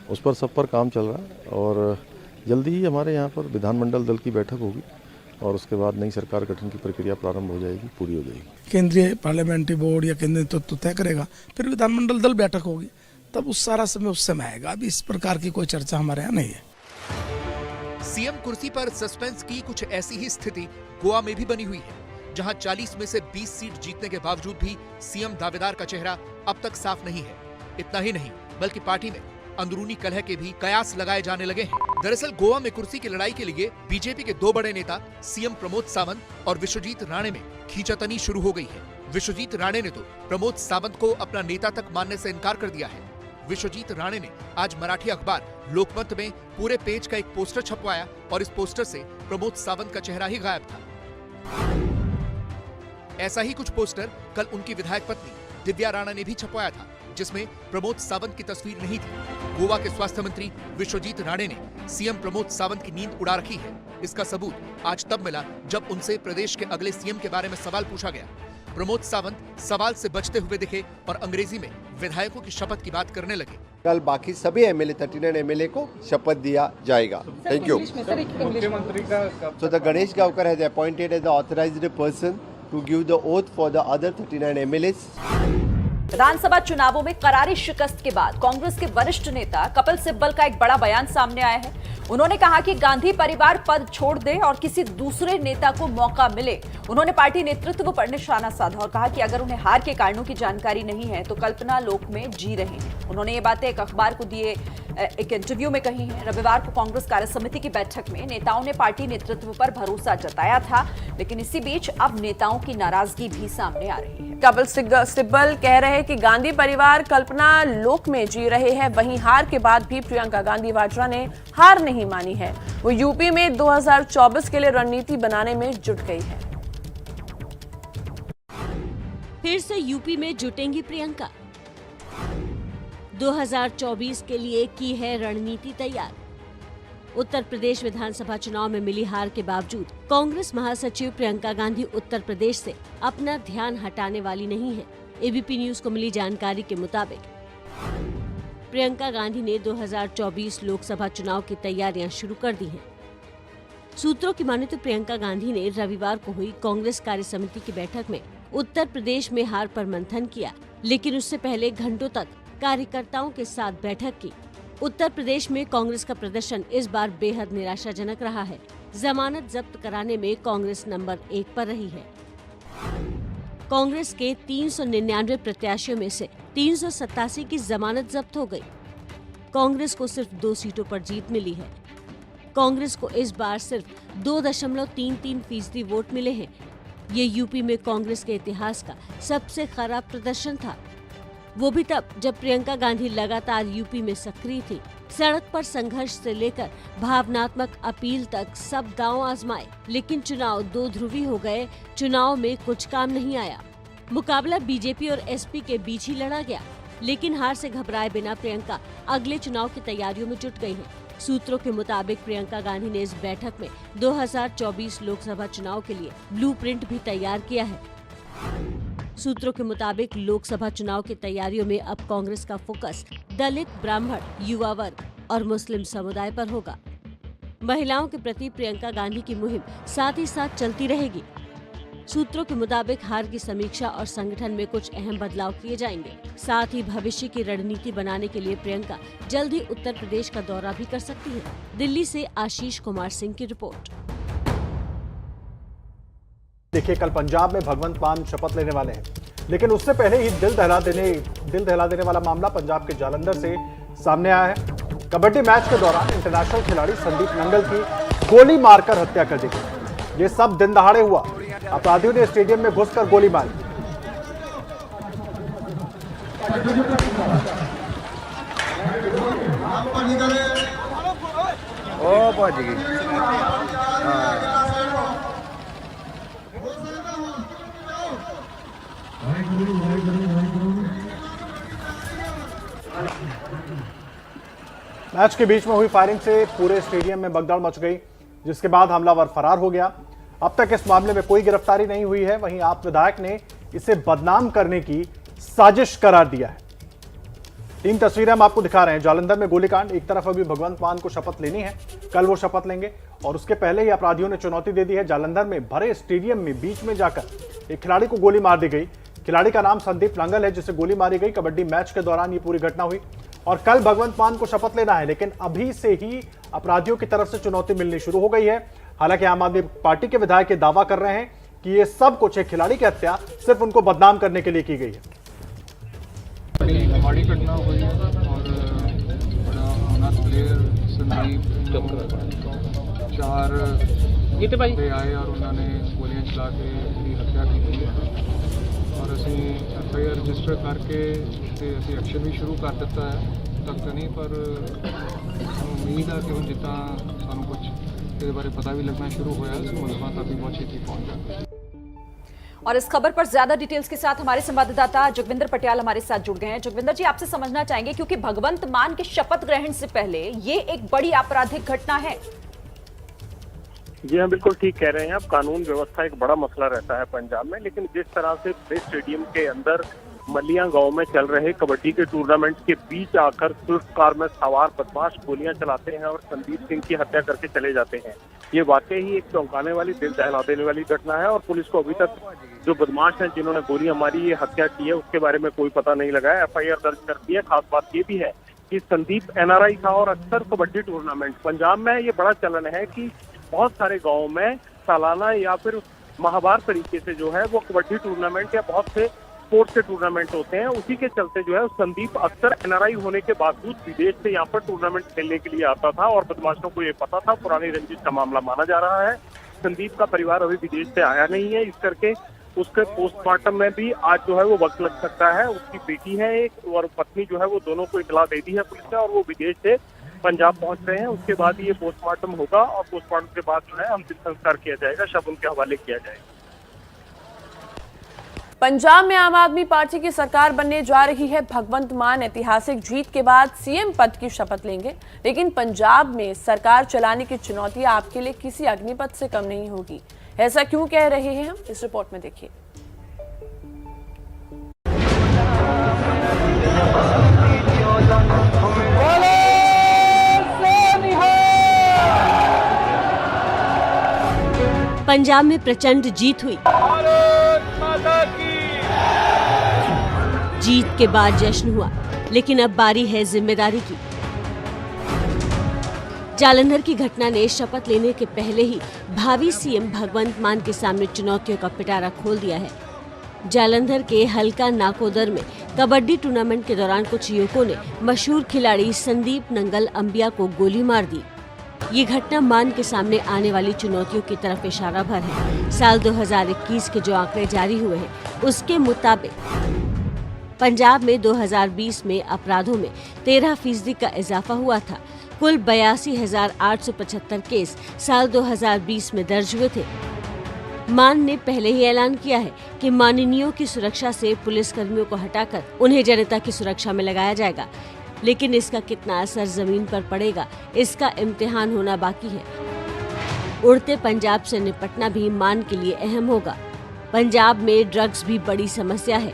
उस पर सब पर काम चल रहा है और जल्दी ही हमारे यहाँ पर विधानमंडल दल की बैठक होगी और उसके बाद नई सरकार गठन की प्रक्रिया प्रारंभ हो जाएगी, पूरी हो जाएगी। केंद्रीय पार्लियामेंट्री बोर्ड या केंद्रीय नेतृत्व तय करेगा, फिर विधानमंडल दल बैठक होगी, तब उस सारा समय उस समय आएगा। अभी इस प्रकार की कोई चर्चा हमारे यहाँ नहीं है। सीएम कुर्सी पर सस्पेंस की कुछ ऐसी ही स्थिति गोवा में भी बनी हुई है, जहां 40 में से 20 सीट जीतने के बावजूद भी सीएम दावेदार का चेहरा अब तक साफ नहीं है। इतना ही नहीं, बल्कि पार्टी में अंदरूनी कलह के भी कयास लगाए जाने लगे हैं। दरअसल गोवा में कुर्सी की लड़ाई के लिए बीजेपी के दो बड़े नेता सीएम प्रमोद सावंत और विश्वजीत राणे में खींचातानी शुरू हो गई है। विश्वजीत राणे ने तो प्रमोद सावंत को अपना नेता तक मानने से इनकार कर दिया है। विश्वजीत राणे ने आज मराठी अखबार लोकमत में पूरे पेज का एक पोस्टर छपवाया और इस पोस्टर से प्रमोद सावंत का चेहरा ही गायब था। ऐसा ही कुछ पोस्टर कल उनकी विधायक पत्नी दिव्या राणा ने भी छपवाया था, जिसमें प्रमोद सावंत की तस्वीर नहीं थी। गोवा के स्वास्थ्य मंत्री विश्वजीत राणे ने सीएम प्रमोद सावंत की नींद उड़ा रखी है। इसका सबूत आज तब मिला जब उनसे प्रदेश के अगले सीएम के बारे में सवाल पूछा गया। प्रमोद सावंत सवाल से बचते हुए दिखे और अंग्रेजी में विधायकों की शपथ की बात करने लगे। कल बाकी सभी एमएलए 39 एमएलए को शपथ दिया जाएगा। Thank you. So the Ganesh Gavkar has appointed as the authorized person to give the oath for the other 39 MLAs. विधानसभा चुनावों में करारी शिकस्त के बाद कांग्रेस के वरिष्ठ नेता कपिल सिब्बल का एक बड़ा बयान सामने आया है। उन्होंने कहा कि गांधी परिवार पद छोड़ दे और किसी दूसरे नेता को मौका मिले। उन्होंने पार्टी नेतृत्व पर निशाना साधा और कहा कि अगर उन्हें हार के कारणों की जानकारी नहीं है तो कल्पना लोक में जी रहे हैं। उन्होंने ये बातें एक अखबार को दिए एक इंटरव्यू में कही है। रविवार को कांग्रेस कार्य समिति की बैठक में नेताओं ने पार्टी नेतृत्व पर भरोसा जताया था, लेकिन इसी बीच अब नेताओं की नाराजगी भी सामने आ रही है। कपिल सिब्बल कह रहे हैं कि गांधी परिवार कल्पना लोक में जी रहे हैं। वहीं हार के बाद भी प्रियंका गांधी वाड्रा ने हार नहीं मानी है। वो यूपी में 2024 के लिए रणनीति बनाने में जुट गई है। फिर से यूपी में जुटेंगी प्रियंका। 2024 के लिए की है रणनीति तैयार। उत्तर प्रदेश विधानसभा चुनाव में मिली हार के बावजूद कांग्रेस महासचिव प्रियंका गांधी उत्तर प्रदेश से अपना ध्यान हटाने वाली नहीं है। एबीपी न्यूज को मिली जानकारी के मुताबिक प्रियंका गांधी ने 2024 लोकसभा चुनाव की तैयारियां शुरू कर दी हैं। सूत्रों की माने तो प्रियंका गांधी ने रविवार को हुई कांग्रेस कार्य समिति की बैठक में उत्तर प्रदेश में हार पर मंथन किया, लेकिन उससे पहले घंटों तक कार्यकर्ताओं के साथ बैठक की। उत्तर प्रदेश में कांग्रेस का प्रदर्शन इस बार बेहद निराशाजनक रहा है। जमानत जब्त कराने में कांग्रेस नंबर 1 पर रही है। कांग्रेस के 399 प्रत्याशियों में से 387 की जमानत जब्त हो गई। कांग्रेस को सिर्फ 2 सीटों पर जीत मिली है। कांग्रेस को इस बार सिर्फ 2.33% वोट मिले हैं। ये यूपी में कांग्रेस के इतिहास का सबसे खराब प्रदर्शन था, वो भी तब जब प्रियंका गांधी लगातार यूपी में सक्रिय थी। सड़क पर संघर्ष से लेकर भावनात्मक अपील तक सब दांव आजमाए, लेकिन चुनाव 2 ध्रुवी हो गए। चुनाव में कुछ काम नहीं आया। मुकाबला बीजेपी और एसपी के बीच ही लड़ा गया, लेकिन हार से घबराए बिना प्रियंका अगले चुनाव की तैयारियों में जुट गई है। सूत्रों के मुताबिक प्रियंका गांधी ने इस बैठक में 2024 लोकसभा चुनाव के लिए ब्लूप्रिंट भी तैयार किया है। सूत्रों के मुताबिक लोकसभा चुनाव की तैयारियों में अब कांग्रेस का फोकस दलित, ब्राह्मण, युवा वर्ग और मुस्लिम समुदाय पर होगा। महिलाओं के प्रति प्रियंका गांधी की मुहिम साथ ही साथ चलती रहेगी। सूत्रों के मुताबिक हार की समीक्षा और संगठन में कुछ अहम बदलाव किए जाएंगे। साथ ही भविष्य की रणनीति बनाने के लिए प्रियंका जल्द ही उत्तर प्रदेश का दौरा भी कर सकती है। दिल्ली से आशीष कुमार सिंह की रिपोर्ट। देखिए, कल पंजाब में भगवंत मान शपथ लेने वाले हैं, लेकिन उससे पहले ही दिल दहला देने वाला मामला पंजाब के जालंधर से सामने आया है। कबड्डी मैच के दौरान इंटरनेशनल खिलाड़ी संदीप नंगल की गोली मारकर हत्या कर दी गई। ये सब दिन दहाड़े हुआ। अपराधियों ने स्टेडियम में घुसकर गोली मारी। मैच के बीच में हुई फायरिंग से पूरे स्टेडियम में भगदड़ मच गई, जिसके बाद हमलावर फरार हो गया। अब तक इस मामले में कोई गिरफ्तारी नहीं हुई है। वहीं आप विधायक ने इसे बदनाम करने की साजिश करार दिया है। 3 तस्वीरें हम आपको दिखा रहे हैं। जालंधर में गोलीकांड। एक तरफ अभी भगवंत मान को शपथ लेनी है, कल वो शपथ लेंगे, और उसके पहले ही अपराधियों ने चुनौती दे दी है। जालंधर में भरे स्टेडियम में बीच में जाकर एक खिलाड़ी को गोली मार दी गई। खिलाड़ी का नाम संदीप नंगल है, जिसे गोली मारी गई। कबड्डी मैच के दौरान ये पूरी घटना हुई और कल भगवंत मान को शपथ लेना है, लेकिन अभी से ही अपराधियों की तरफ से चुनौती मिलनी शुरू हो गई है। हालांकि आम आदमी पार्टी के विधायक ये दावा कर रहे हैं कि ये सब कुछ एक खिलाड़ी की हत्या सिर्फ उनको बदनाम करने के लिए की गई है। बड़ी घटना हुई है और बड़ा ऑनर प्लेयर संदीप 4 बंदे आए और उन्होंने गोलियां चला के उसकी हत्या की है और ਅਸੀਂ FIR रजिस्टर करके ਤੇ ਅਸੀਂ ਐਕਸ਼ਨ ਵੀ ਸ਼ੁਰੂ ਕਰ ਦਿੱਤਾ ਹੈ। ਤੱਕ ਤਾਂ ਨਹੀਂ, ਪਰ ਉਮੀਦ ਹੈ ਕਿ ਹੁਣ ਜਿੱਦਾਂ ਸਾਨੂੰ ਕੁਝ ਇਹਦੇ ਬਾਰੇ ਪਤਾ ਵੀ ਲੱਗਣਾ ਸ਼ੁਰੂ ਹੋਇਆ, ਅਸੀਂ ਮੁਲਜ਼ਮਾਂ ਤੱਕ ਵੀ ਬਹੁਤ ਛੇਤੀ ਪਹੁੰਚ ਜਾਵਾਂਗੇ। और इस खबर पर ज्यादा डिटेल्स के साथ हमारे संवाददाता जोगविंदर पटियाल हमारे साथ जुड़ गए हैं। जोगविंदर जी, आपसे समझना चाहेंगे, क्योंकि भगवंत मान के शपथ ग्रहण से पहले ये एक बड़ी आपराधिक घटना है। जी हाँ, बिल्कुल ठीक कह रहे हैं आप। कानून व्यवस्था एक बड़ा मसला रहता है पंजाब में, लेकिन जिस तरह से प्रेस स्टेडियम के अंदर मलिया गांव में चल रहे कबड्डी के टूर्नामेंट के बीच आकर स्विफ्ट कार में सवार बदमाश गोलियां चलाते हैं और संदीप सिंह की हत्या करके चले जाते हैं, ये वाकई ही एक चौंकाने वाली, दिल दहला देने वाली घटना है। और पुलिस को अभी तक जो बदमाश हैं जिन्होंने गोलियां मारी, ये हत्या की है, उसके बारे में कोई पता नहीं लगा है। FIR दर्ज कर दी है। खास बात ये भी है कि संदीप NRI था और अक्सर कबड्डी टूर्नामेंट पंजाब में ये बड़ा चलन है कि बहुत सारे गाँव में सालाना या फिर माहवार तरीके से जो है वो कबड्डी टूर्नामेंट या बहुत से स्पोर्ट्स के टूर्नामेंट होते हैं। उसी के चलते जो है संदीप अक्सर NRI होने के बावजूद विदेश से यहाँ पर टूर्नामेंट खेलने के लिए आता था और बदमाशों को ये पता था। पुरानी रंजिश का मामला माना जा रहा है। संदीप का परिवार अभी विदेश से आया नहीं है, इस करके उसके पोस्टमार्टम में भी आज जो है वो वक्त लग सकता है। उसकी बेटी है एक और पत्नी जो है वो दोनों को इतला दे दी है पुलिस ने और वो विदेश से पंजाब पहुंच रहे हैं। उसके बाद ये पोस्टमार्टम होगा और पोस्टमार्टम के बाद जो है अंतिम संस्कार किया जाएगा, शव उनके हवाले किया जाएगा। पंजाब में आम आदमी पार्टी की सरकार बनने जा रही है। भगवंत मान ऐतिहासिक जीत के बाद CM पद की शपथ लेंगे, लेकिन पंजाब में सरकार चलाने की चुनौती आपके लिए किसी अग्निपथ से कम नहीं होगी। ऐसा क्यों कह रहे हैं हम, इस रिपोर्ट में देखिए। पंजाब में प्रचंड जीत हुई। जीत के बाद जश्न हुआ, लेकिन अब बारी है जिम्मेदारी की। जालंधर की घटना ने शपथ लेने के पहले ही भावी CM भगवंत मान के सामने चुनौतियों का पिटारा खोल दिया है। जालंधर के हल्का नाकोदर में कबड्डी टूर्नामेंट के दौरान कुछ युवकों ने मशहूर खिलाड़ी संदीप नंगल अंबिया को गोली मार दी। ये घटना मान के सामने आने वाली चुनौतियों की तरफ इशारा भर है। साल 2021 के जो आंकड़े जारी हुए हैं उसके मुताबिक पंजाब में 2020 में अपराधों में 13% का इजाफा हुआ था। कुल 82,875 केस साल 2020 में दर्ज हुए थे। मान ने पहले ही ऐलान किया है कि माननीयों की सुरक्षा से पुलिस कर्मियों को हटाकर उन्हें जनता की सुरक्षा में लगाया जाएगा, लेकिन इसका कितना असर जमीन पर पड़ेगा, इसका इम्तिहान होना बाकी है। उड़ते पंजाब से निपटना भी मान के लिए अहम होगा। पंजाब में ड्रग्स भी बड़ी समस्या है।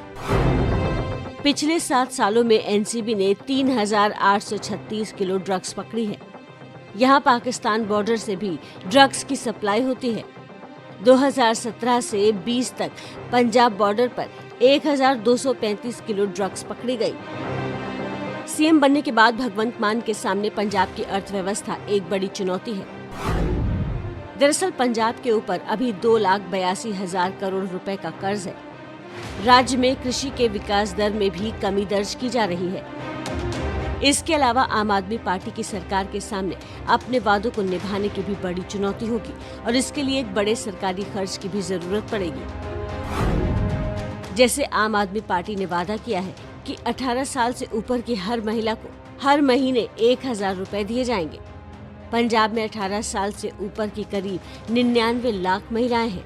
पिछले 7 सालों में एनसीबी ने 3,836 किलो ड्रग्स पकड़ी है। यहाँ पाकिस्तान बॉर्डर से भी ड्रग्स की सप्लाई होती है। 2017 से 20 तक पंजाब बॉर्डर पर 1,235 किलो ड्रग्स पकड़ी गई। सीएम बनने के बाद भगवंत मान के सामने पंजाब की अर्थव्यवस्था एक बड़ी चुनौती है। दरअसल पंजाब के ऊपर अभी 2,82,000 करोड़ रुपए का कर्ज है। राज्य में कृषि के विकास दर में भी कमी दर्ज की जा रही है। इसके अलावा आम आदमी पार्टी की सरकार के सामने अपने वादों को निभाने की भी बड़ी चुनौती होगी और इसके लिए एक बड़े सरकारी खर्च की भी जरूरत पड़ेगी। जैसे आम आदमी पार्टी ने वादा किया है कि 18 साल से ऊपर की हर महिला को हर महीने 1,000 रुपए दिए जाएंगे। पंजाब में 18 साल से ऊपर की करीब 99 लाख महिलाएं हैं।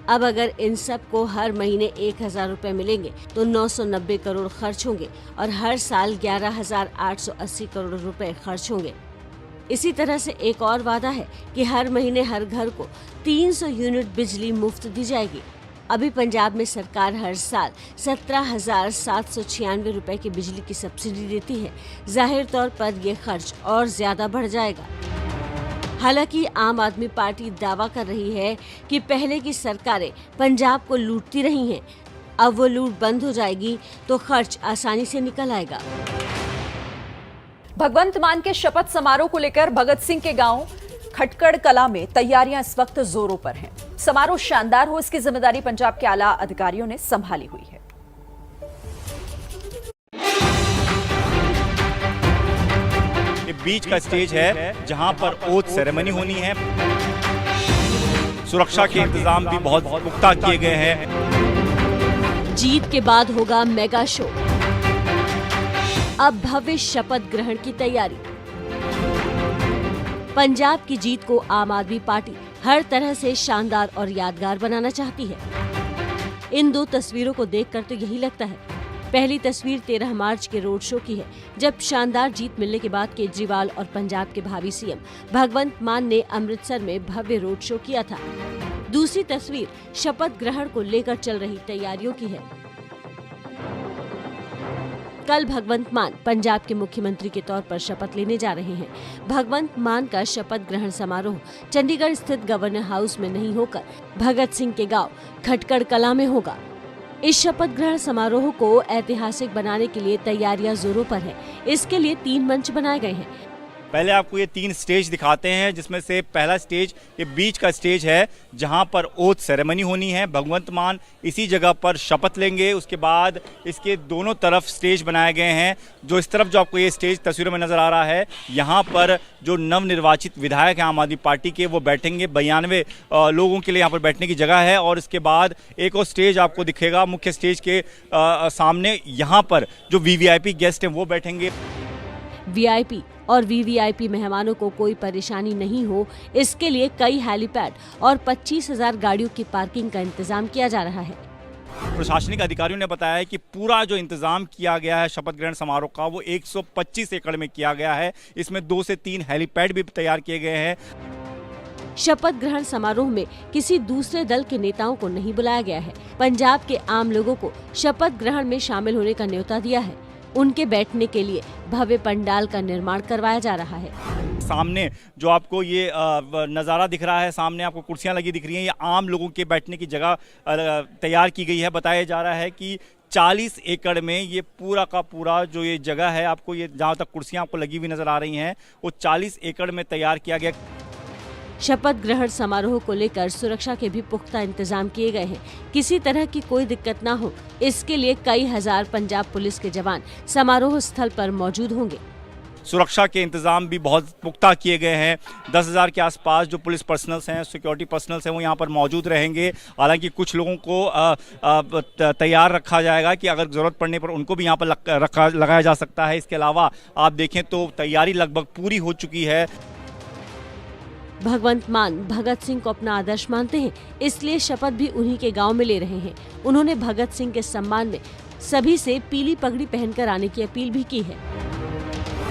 अब अगर इन सब को हर महीने 1,000 रुपए मिलेंगे तो 990 करोड़ खर्च होंगे और हर साल 11,880 करोड़ रुपए खर्च होंगे। इसी तरह से एक और वादा है कि हर महीने हर घर को 300 यूनिट बिजली मुफ्त दी जाएगी। अभी पंजाब में सरकार हर साल 17,796 रुपए की बिजली की सब्सिडी देती है। जाहिर तौर पर ये खर्च और ज्यादा बढ़ जाएगा। हालांकि आम आदमी पार्टी दावा कर रही है कि पहले की सरकारें पंजाब को लूटती रही हैं। अब वो लूट बंद हो जाएगी तो खर्च आसानी से निकल आएगा। भगवंत मान के शपथ समारोह को लेकर भगत सिंह के गांव खटकड़ कला में तैयारियां इस वक्त जोरों पर हैं। समारोह शानदार हो, इसकी जिम्मेदारी पंजाब के आला अधिकारियों ने संभाली हुई है। ये बीच का स्टेज है जहां पर ओथ सेरेमनी होनी है। सुरक्षा के इंतजाम भी बहुत पुख्ता किए गए हैं। जीत के बाद होगा मेगा शो। अब भव्य शपथ ग्रहण की तैयारी। पंजाब की जीत को आम आदमी पार्टी हर तरह से शानदार और यादगार बनाना चाहती है। इन 2 तस्वीरों को देखकर तो यही लगता है। पहली तस्वीर 13 मार्च के रोड शो की है, जब शानदार जीत मिलने के बाद केजरीवाल और पंजाब के भावी सीएम भगवंत मान ने अमृतसर में भव्य रोड शो किया था। दूसरी तस्वीर शपथ ग्रहण को लेकर चल रही तैयारियों की है। कल भगवंत मान पंजाब के मुख्यमंत्री के तौर पर शपथ लेने जा रहे हैं। भगवंत मान का शपथ ग्रहण समारोह चंडीगढ़ स्थित गवर्नर हाउस में नहीं होकर भगत सिंह के गांव खटकड़ कला में होगा। इस शपथ ग्रहण समारोह को ऐतिहासिक बनाने के लिए तैयारियां जोरों पर है। इसके लिए 3 मंच बनाए गए हैं। पहले आपको ये 3 स्टेज दिखाते हैं, जिसमें से पहला स्टेज ये बीच का स्टेज है जहां पर ओथ सेरेमनी होनी है। भगवंत मान इसी जगह पर शपथ लेंगे। उसके बाद इसके दोनों तरफ स्टेज बनाए गए हैं। जो इस तरफ जो आपको ये स्टेज तस्वीरों में नजर आ रहा है, यहाँ पर जो नवनिर्वाचित विधायक हैं आम आदमी पार्टी के, वो बैठेंगे। 92 लोगों के लिए यहाँ पर बैठने की जगह है। और इसके बाद एक और स्टेज आपको दिखेगा मुख्य स्टेज के सामने। यहाँ पर जो VVIP गेस्ट हैं वो बैठेंगे। VIP और VVIP मेहमानों को कोई परेशानी नहीं हो, इसके लिए कई हेलीपैड और 25,000 गाड़ियों की पार्किंग का इंतजाम किया जा रहा है। प्रशासनिक अधिकारियों ने बताया है कि पूरा जो इंतजाम किया गया है शपथ ग्रहण समारोह का, वो 125 एकड़ में किया गया है। इसमें 2 से 3 हेलीपैड भी तैयार किए गए हैं। शपथ ग्रहण समारोह में किसी दूसरे दल के नेताओं को नहीं बुलाया गया है। पंजाब के आम लोगों को शपथ ग्रहण में शामिल होने का न्योता दिया है। उनके बैठने के लिए भव्य पंडाल का निर्माण करवाया जा रहा है। सामने जो आपको ये नज़ारा दिख रहा है, सामने आपको कुर्सियां लगी दिख रही हैं, ये आम लोगों के बैठने की जगह तैयार की गई है। बताया जा रहा है कि 40 एकड़ में ये पूरा का पूरा जो ये जगह है, आपको ये जहाँ तक कुर्सियां आपको लगी हुई नजर आ रही हैं, वो 40 एकड़ में तैयार किया गया। शपथ ग्रहण समारोह को लेकर सुरक्षा के भी पुख्ता इंतजाम किए गए हैं। किसी तरह की कोई दिक्कत न हो, इसके लिए कई हजार पंजाब पुलिस के जवान समारोह स्थल पर मौजूद होंगे। सुरक्षा के इंतजाम भी बहुत पुख्ता किए गए हैं। 10,000 के आसपास जो पुलिस पर्सनल्स हैं, सिक्योरिटी पर्सनल्स हैं, वो यहाँ पर मौजूद रहेंगे। हालांकि कुछ लोगों को तैयार रखा जाएगा कि अगर ज़रूरत पड़ने पर उनको भी यहाँ पर लगाया जा सकता है। इसके अलावा आप देखें तो तैयारी लगभग पूरी हो चुकी है। भगवंत मान भगत सिंह को अपना आदर्श मानते हैं, इसलिए शपथ भी उन्हीं के गांव में ले रहे हैं। उन्होंने भगत सिंह के सम्मान में सभी से पीली पगड़ी पहनकर आने की अपील भी की है।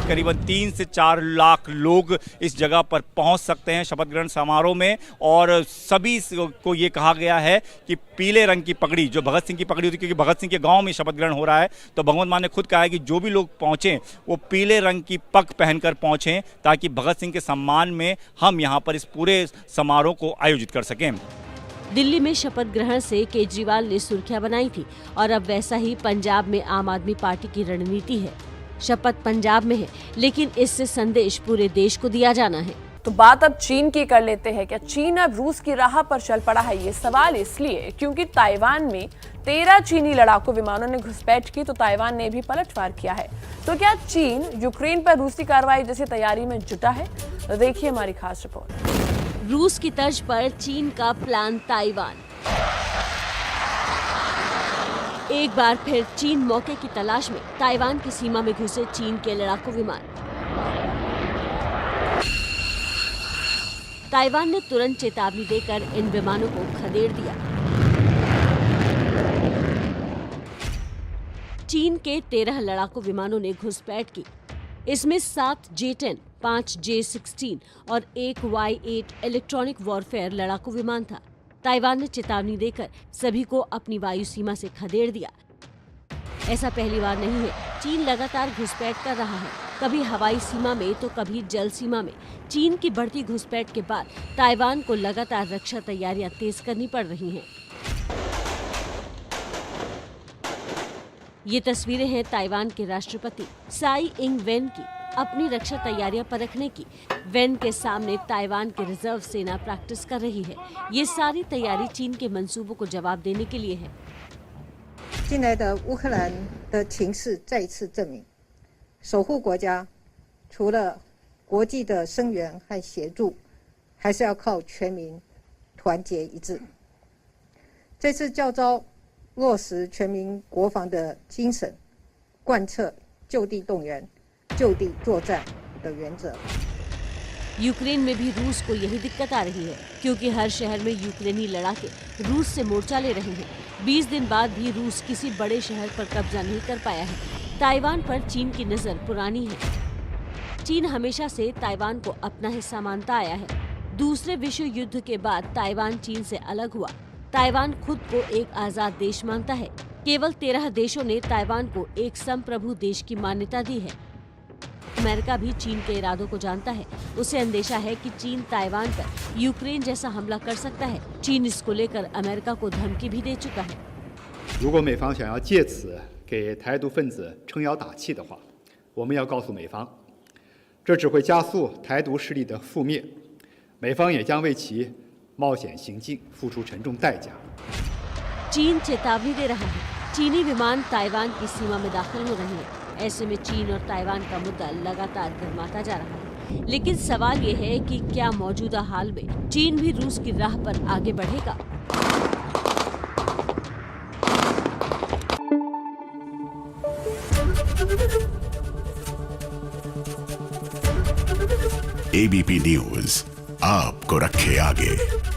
करीबन 3 से 4 लाख लोग इस जगह पर पहुंच सकते हैं शपथ ग्रहण समारोह में, और सभी को ये कहा गया है कि पीले रंग की पगड़ी, जो भगत सिंह की पगड़ी होती है, क्योंकि भगत सिंह के गांव में शपथ ग्रहण हो रहा है, तो भगवंत मान ने खुद कहा है कि जो भी लोग पहुंचें वो पीले रंग की पग पहनकर पहुंचें, ताकि भगत सिंह के सम्मान में हम यहाँ पर इस पूरे समारोह को आयोजित कर सकें। दिल्ली में शपथ ग्रहण से केजरीवाल ने सुर्खियां बनाई थी, और अब वैसा ही पंजाब में आम आदमी पार्टी की रणनीति है। शपथ पंजाब में है, लेकिन इससे संदेश पूरे देश को दिया जाना है। तो बात अब चीन की कर लेते हैं। क्या चीन अब रूस की राह पर चल पड़ा है? ये सवाल इसलिए क्योंकि ताइवान में 13 चीनी लड़ाकू विमानों ने घुसपैठ की, तो ताइवान ने भी पलटवार किया है। तो क्या चीन यूक्रेन पर रूसी कार्रवाई जैसी तैयारी में जुटा है? तो देखिए हमारी खास रिपोर्ट। रूस की तर्ज पर चीन का प्लान ताइवान। एक बार फिर चीन मौके की तलाश में ताइवान की सीमा में घुसे चीन के लड़ाकू विमान। ताइवान ने तुरंत चेतावनी देकर इन विमानों को खदेड़ दिया। चीन के 13 लड़ाकू विमानों ने घुसपैठ की। इसमें 7 J-10, 5 J-16 और 1 Y-8 इलेक्ट्रॉनिक वॉरफेयर लड़ाकू विमान था। ताइवान ने चेतावनी देकर सभी को अपनी वायु सीमा से खदेड़ दिया। ऐसा पहली बार नहीं है, चीन लगातार घुसपैठ कर रहा है, कभी हवाई सीमा में तो कभी जल सीमा में। चीन की बढ़ती घुसपैठ के बाद ताइवान को लगातार रक्षा तैयारियां तेज करनी पड़ रही हैं। ये तस्वीरें हैं ताइवान के राष्ट्रपति साई इंग वेन की अपनी रक्षा तैयारियां परखने की। वेन के सामने ताइवान के रिजर्व सेना प्रैक्टिस कर रही है। ये सारी तैयारी चीन के मंसूबों को जवाब देने के लिए है। 近来的乌克兰的情势再次证明，守护国家除了国际的声援和协助，还是要靠全民团结一致。这次教招落实全民国防的精神，贯彻就地动员、就地作战的原则。 यूक्रेन में भी रूस को यही दिक्कत आ रही है, क्योंकि हर शहर में यूक्रेनी लड़ाके रूस से मोर्चा ले रहे हैं। 20 दिन बाद भी रूस किसी बड़े शहर पर कब्जा नहीं कर पाया है। ताइवान पर चीन की नजर पुरानी है। चीन हमेशा से ताइवान को अपना हिस्सा मानता आया है। दूसरे विश्व युद्ध के बाद ताइवान चीन से अलग हुआ। ताइवान खुद को एक आजाद देश मानता है। केवल 13 देशों ने ताइवान को एक संप्रभु देश की मान्यता दी है। अमेरिका भी चीन के इरादों को जानता है। उसे अंदेशा है कि चीन ताइवान पर यूक्रेन जैसा हमला कर सकता है। चीन इसको लेकर अमेरिका को धमकी भी दे चुका है। 如果美方想要借此给台独分子撑腰打气的话，我们要告诉美方，这只会加速台独势力的覆灭，美方也将为其冒险行径付出沉重代价。 चीन चेतावनी दे रहा है। चीनी विमान ताइवान की सीमा में दाखिल हो रहे हैं। ऐसे में चीन और ताइवान का मुद्दा लगातार गर्माता जा रहा है। लेकिन सवाल ये है कि क्या मौजूदा हाल में चीन भी रूस की राह पर आगे बढ़ेगा? ABP न्यूज़ आपको रखे आगे।